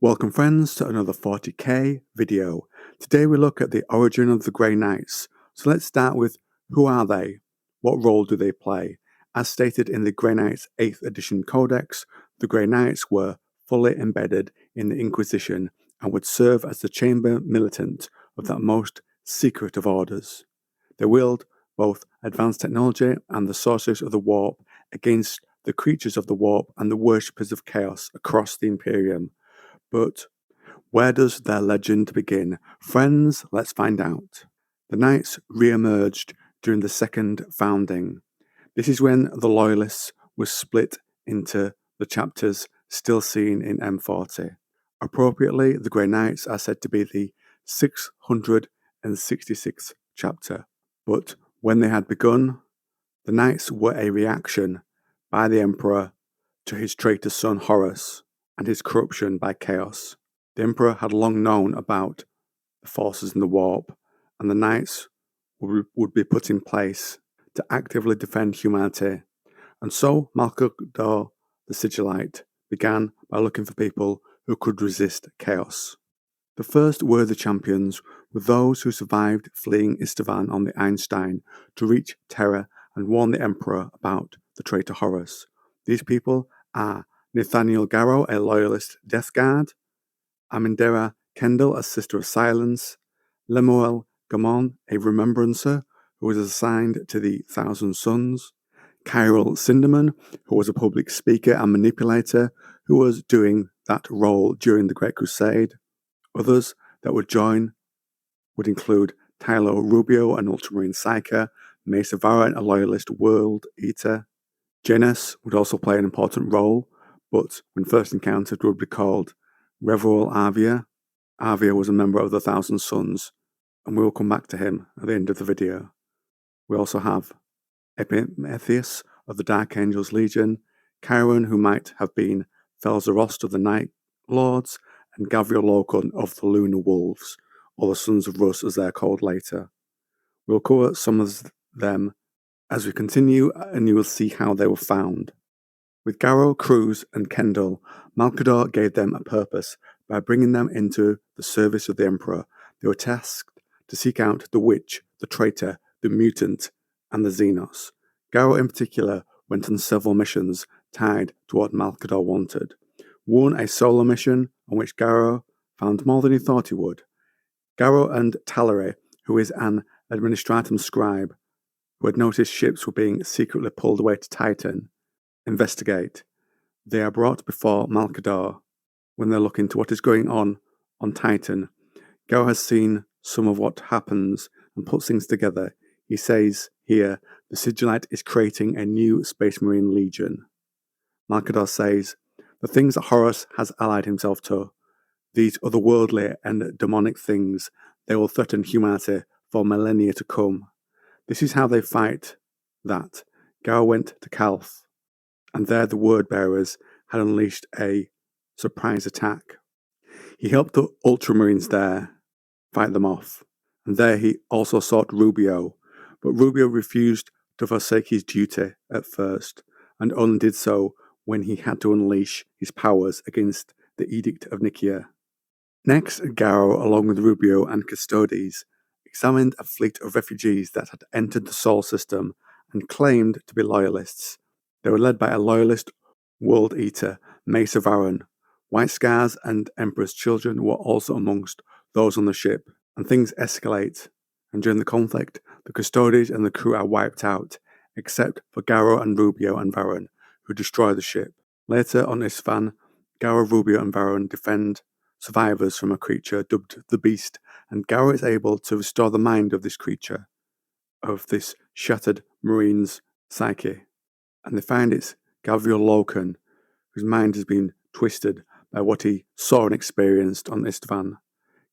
Welcome friends to another 40k video. Today we look at the origin of the Grey Knights. So let's start with who are they? What role do they play? As stated in the Grey Knights 8th edition codex, the Grey Knights were fully embedded in the Inquisition and would serve as the chamber militant of that most secret of orders. They wield both advanced technology and the sorceries of the warp against the creatures of the warp and the worshippers of chaos across the Imperium. But where does their legend begin? Friends, let's find out. The Knights re-emerged during the second founding. This is when the Loyalists were split into the chapters still seen in M40. Appropriately, the Grey Knights are said to be the 666th chapter. But when they had begun, the Knights were a reaction by the Emperor to his traitor son Horus and his corruption by chaos. The Emperor had long known about the forces in the warp, and the Knights would be put in place to actively defend humanity. And so Malcador the Sigillite began by looking for people who could resist chaos. The first worthy champions were those who survived fleeing Istvan on the Einstein to reach Terra and warn the Emperor about the traitor Horus. These people are Nathaniel Garrow, a loyalist death guard, Amindera Kendall, a sister of silence, Lemuel Gamon, a remembrancer who was assigned to the Thousand Sons, Kyril Cinderman, who was a public speaker and manipulator who was doing that role during the Great Crusade. Others that would join would include Tylo Rubio, an ultramarine psyker, Mesa Varan, a loyalist world eater. Janus would also play an important role, but when first encountered would be called Revoil Arvia. Arvia was a member of the Thousand Sons, and we will come back to him at the end of the video. We also have Epimetheus of the Dark Angels Legion, Chiron, who might have been Felzerost of the Night Lords, and Gavriel Locun of the Lunar Wolves, or the Sons of Rus as they're called later. We'll cover some of them as we continue, and you will see how they were found. With Garrow, Cruz, and Kendall, Malcador gave them a purpose by bringing them into the service of the Emperor. They were tasked to seek out the witch, the traitor, the mutant, and the Xenos. Garrow in particular went on several missions tied to what Malcador wanted. One a solo mission on which Garrow found more than he thought he would. Garrow and Tallery, who is an administratum scribe, who had noticed ships were being secretly pulled away to Titan, investigate. They are brought before Malcador when they look into what is going on Titan. Garrow has seen some of what happens and puts things together. He says here, the Sigillite is creating a new Space Marine Legion. Malcador says, the things that Horus has allied himself to, these otherworldly and demonic things, they will threaten humanity for millennia to come. This is how they fight that. Garrow went to Calth, and there the word bearers had unleashed a surprise attack. He helped the Ultramarines there fight them off, and there he also sought Rubio, but Rubio refused to forsake his duty at first, and only did so when he had to unleash his powers against the Edict of Nicaea. Next, Garrow, along with Rubio and Custodes, examined a fleet of refugees that had entered the Sol system and claimed to be loyalists. They were led by a loyalist world eater, Mesa Varan. White Scars and Emperor's children were also amongst those on the ship, and things escalate, and during the conflict, the Custodes and the crew are wiped out, except for Garrow and Rubio and Varan, who destroy the ship. Later on Istvan, Garrow, Rubio and Varan defend survivors from a creature dubbed the Beast, and Garrow is able to restore the mind of this creature, of this shattered marine's psyche, and they find it's Gavriel Locun, whose mind has been twisted by what he saw and experienced on Istvan.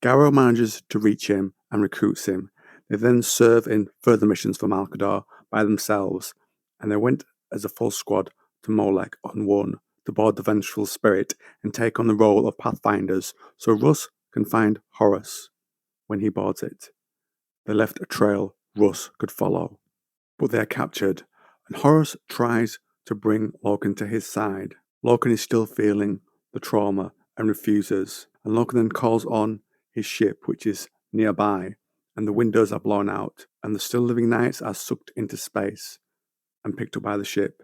Garrow manages to reach him and recruits him. They then serve in further missions for Malcador by themselves, and they went as a full squad to Molech on one to board the Vengeful Spirit and take on the role of Pathfinders so Rus can find Horus when he boards it. They left a trail Rus could follow, but they are captured, and Horus tries to bring Locun to his side. Locun is still feeling the trauma and refuses. And Logan then calls on his ship, which is nearby, and the windows are blown out, and the still living knights are sucked into space and picked up by the ship.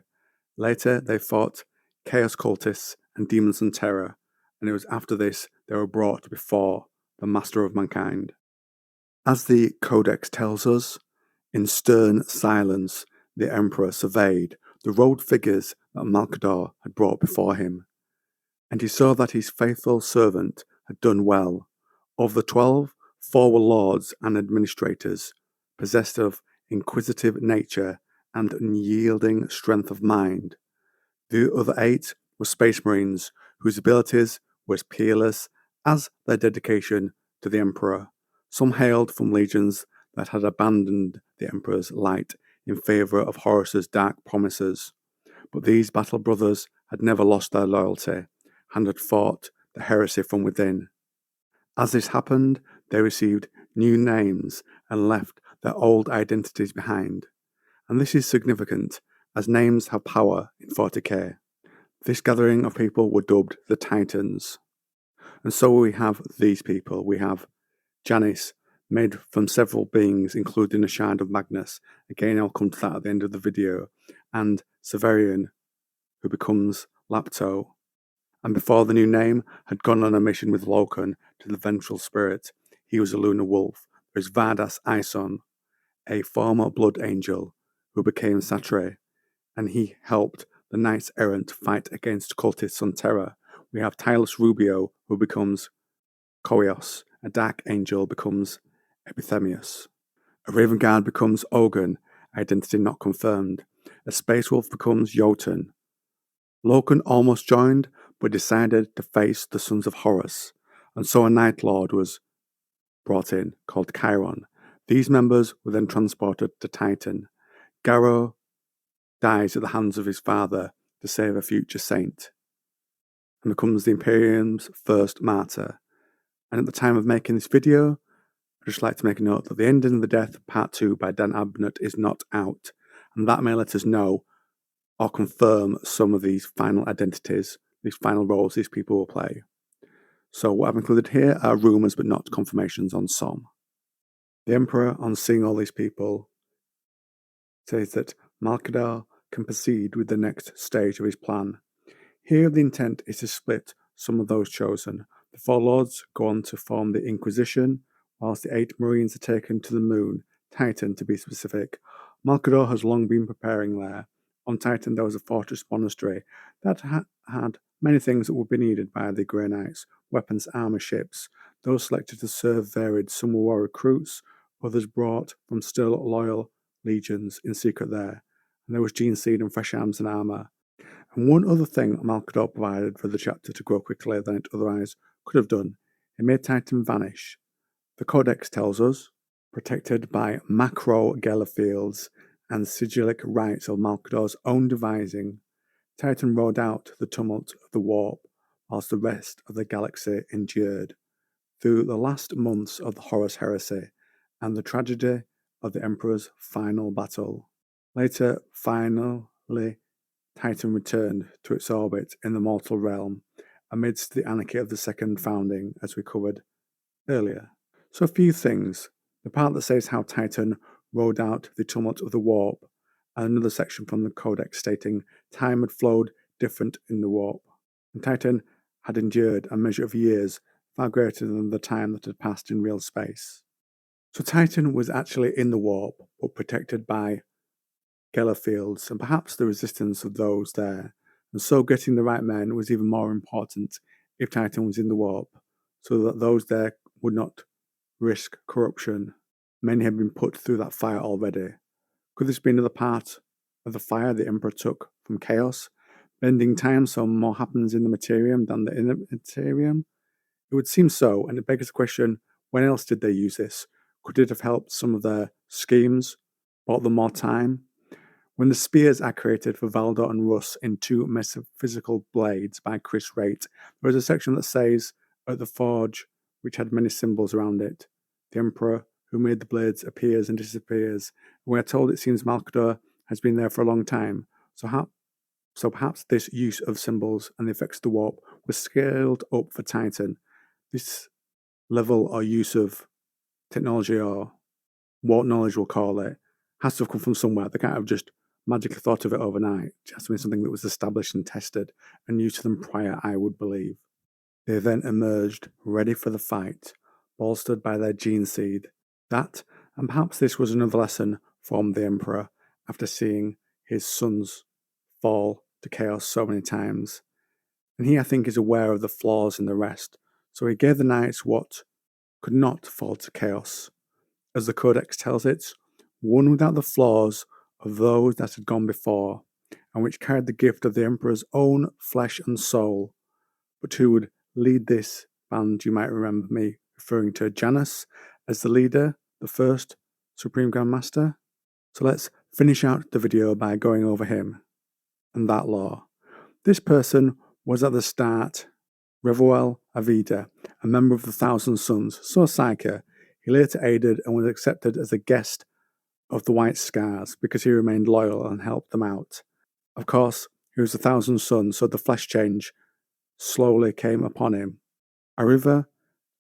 Later, they fought chaos cultists and demons and terror, and it was after this they were brought before the master of mankind. As the Codex tells us, in stern silence the Emperor surveyed the robed figures that Malcador had brought before him, and he saw that his faithful servant had done well. Of the 12, 4 were lords and administrators, possessed of inquisitive nature and unyielding strength of mind. The other 8 were space marines, whose abilities were as peerless as their dedication to the Emperor. Some hailed from legions that had abandoned the Emperor's light in favour of Horus's dark promises. But these battle brothers had never lost their loyalty and had fought the heresy from within. As this happened, they received new names and left their old identities behind. And this is significant, as names have power in 40k. This gathering of people were dubbed the Titans. And so we have these people. We have Janus, made from several beings, including a shard of Magnus. Again, I'll come to that at the end of the video. And Severian, who becomes Lapto. And before the new name, had gone on a mission with Loken to the Ventral Spirit. He was a lunar wolf. There's Vardas Ison, a former blood angel who became Satre, and he helped the Knights Errant fight against cultists on Terra. We have Tylus Rubio, who becomes Koios. A dark angel becomes Epithemius. A Raven Guard becomes Ogun, identity not confirmed. A Space Wolf becomes Jotun. Loken almost joined, but decided to face the Sons of Horus, and so a Night Lord was brought in, called Chiron. These members were then transported to Titan. Garrow dies at the hands of his father to save a future saint, and becomes the Imperium's first martyr. And at the time of making this video, I'd just like to make a note that The Ending of the Death Part 2 by Dan Abnett is not out, and that may let us know or confirm some of these final identities, these final roles these people will play. So what I've included here are rumours but not confirmations on some. The Emperor, on seeing all these people, says that Malcador can proceed with the next stage of his plan. Here the intent is to split some of those chosen. The 4 lords go on to form the Inquisition, whilst the 8 marines are taken to the moon, Titan to be specific. Malcador has long been preparing there. On Titan there was a fortress monastery that had many things that would be needed by the Grey Knights: weapons, armour, ships. Those selected to serve varied. Some were war recruits, others brought from still loyal legions in secret there. And there was gene seed and fresh arms and armour. And one other thing Malcador provided for the chapter to grow quickly than it otherwise could have done: it made Titan vanish. The Codex tells us, protected by macro Gellerfields and sigillic rites of Malcador's own devising, Titan rode out the tumult of the warp, whilst the rest of the galaxy endured. Through the last months of the Horus heresy and the tragedy of the Emperor's final battle. Later, finally, Titan returned to its orbit in the mortal realm amidst the anarchy of the second founding, as we covered earlier. So a few things. The part that says how Titan rode out the tumult of the warp, and another section from the Codex stating time had flowed different in the warp, and Titan had endured a measure of years far greater than the time that had passed in real space. So Titan was actually in the warp, but protected by Gellerfields and perhaps the resistance of those there, and so getting the right men was even more important if Titan was in the warp, so that those there would not risk corruption. Many had been put through that fire already. Could this be another part of the fire the Emperor took from chaos, bending time so more happens in the materium than the inner materium? It would seem so, and it begs the question, when else did they use this? Could it have helped some of their schemes, bought them more time? When the spears are created for Valdor and Russ in 2 metaphysical blades by Chris Raitt, there is a section that says, at the forge, which had many symbols around it, the Emperor who made the blades appears and disappears. We are told it seems Malcador has been there for a long time, so perhaps this use of symbols and the effects of the warp was scaled up for Titan. This level or use of technology, or what knowledge we'll call it, has to have come from somewhere. They can't have just magically thought of it overnight. It has to be something that was established and tested and new to them prior, I would believe. They then emerged ready for the fight, bolstered by their gene seed. That, and perhaps this was another lesson from the Emperor after seeing his sons fall to chaos so many times. And he, I think, is aware of the flaws in the rest, so he gave the knights what could not fall to chaos. As the Codex tells it, one without the flaws of those that had gone before, and which carried the gift of the Emperor's own flesh and soul, but who would lead this band. You might remember me referring to Janus as the leader, the first Supreme Grand Master. So let's finish out the video by going over him and that lore. This person was at the start Revuel Avida, a member of the Thousand Sons, so Psyker. He later aided and was accepted as a guest of the White Scars because he remained loyal and helped them out. Of course, he was the Thousand Sons, so the flesh change slowly came upon him. Arriva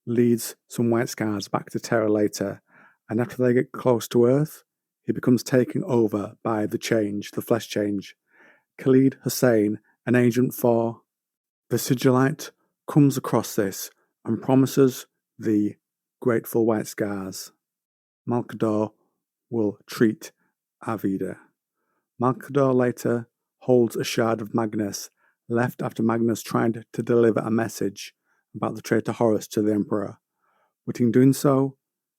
leads some White Scars back to Terra later, and after they get close to Earth, he becomes taken over by the change, the flesh change. Khalid Hussein, an agent for the Sigillite, comes across this and promises the grateful White Scars Malcador will treat Avida. Malcador later holds a shard of Magnus, left after Magnus tried to deliver a message about the traitor Horus to the Emperor. But in doing so,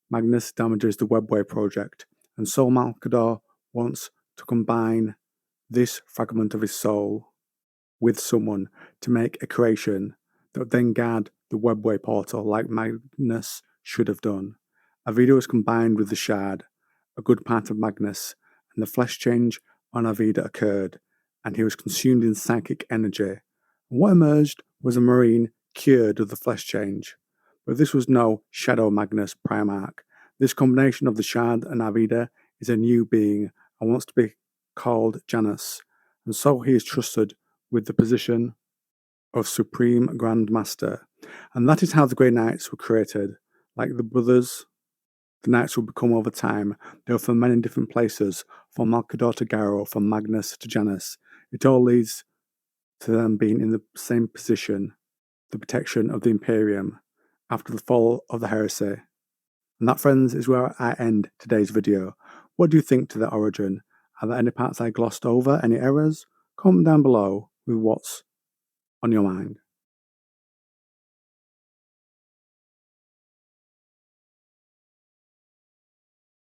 Magnus damages the Webway project, and so Malcador wants to combine this fragment of his soul with someone to make a creation that would then guard the Webway portal like Magnus should have done. Avida was combined with the shard, a good part of Magnus, and the flesh change on Avida occurred, and he was consumed in psychic energy. And what emerged was a marine cured of the flesh change. But this was no Shadow Magnus Primarch. This combination of the shard and Avida is a new being and wants to be called Janus, and so he is trusted with the position of Supreme Grand Master. And that is how the Grey Knights were created. Like the brothers, the Knights would become over time. They were from many different places, from Malcador to Garo, from Magnus to Janus. It all leads to them being in the same position, the protection of the Imperium, after the fall of the heresy. And that, friends, is where I end today's video. What do you think to the origin? Are there any parts I glossed over, any errors? Comment down below with what's on your mind.